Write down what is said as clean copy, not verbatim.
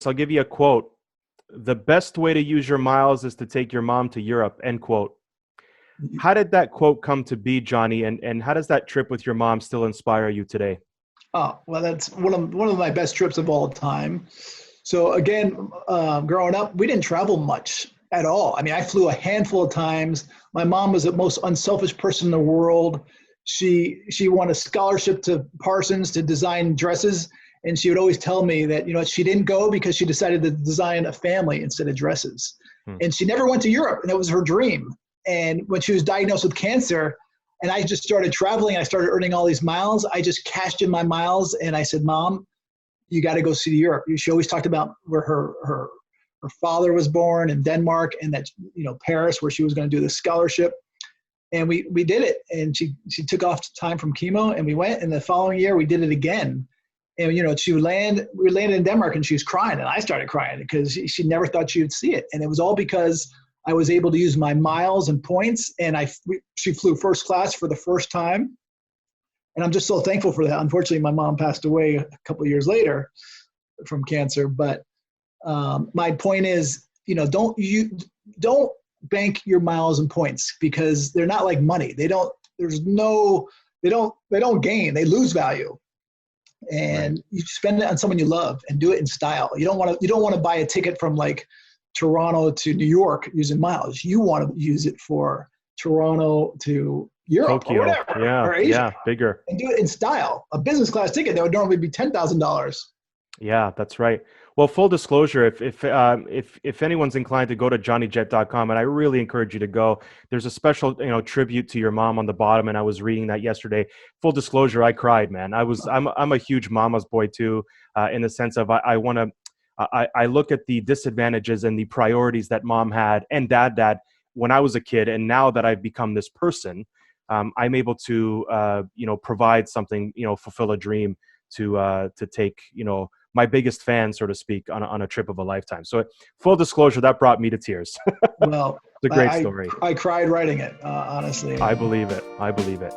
So I'll give you a quote. The best way to use your miles is to take your mom to Europe, end quote. How did that quote come to be, Johnny? And how does that trip with your mom still inspire you today? Oh, well, that's one of my best trips of all time. So again, growing up, we didn't travel much at all. I mean, I flew a handful of times. My mom was the most unselfish person in the world. She won a scholarship to Parsons to design dresses, and she would always tell me that she didn't go because she decided to design a family instead of dresses. Hmm. And she never went to Europe, and it was her dream. And when she was diagnosed with cancer, and I just started traveling, I started earning all these miles. I just cashed in my miles, and I said, "Mom, you got to go see Europe." She always talked about where her father was born in Denmark, and that Paris, where she was going to do the scholarship. And we did it. And she took off time from chemo, and we went. And the following year, we did it again. And we landed in Denmark, and she was crying, and I started crying because she never thought she would see it. And it was all because I was able to use my miles and points, and she flew first class for the first time. And I'm just so thankful for that. Unfortunately, my mom passed away a couple of years later from cancer. But my point is, don't bank your miles and points, because they're not like money. They don't gain. They lose value. And Right. you spend it on someone you love, and do it in style. You don't want to buy a ticket from like Toronto to New York using miles. You want to use it for Toronto to Europe or Tokyo. whatever, Yeah. or Asia, Yeah. Bigger. and do it in style. A business class ticket that would normally be $10,000. Yeah, that's right. Well, full disclosure, if anyone's inclined to go to johnnyjet.com, and I really encourage you to go, there's a special tribute to your mom on the bottom, and I was reading that yesterday. Full disclosure, I cried, man. I'm a huge mama's boy too, in the sense of I want to I look at the disadvantages and the priorities that mom had and dad when I was a kid, and now that I've become this person, I'm able to provide something, fulfill a dream to take my biggest fan, so to speak, on a trip of a lifetime. So full disclosure, that brought me to tears. Well, It's a great I story. I cried writing it, honestly. I believe it. I believe it.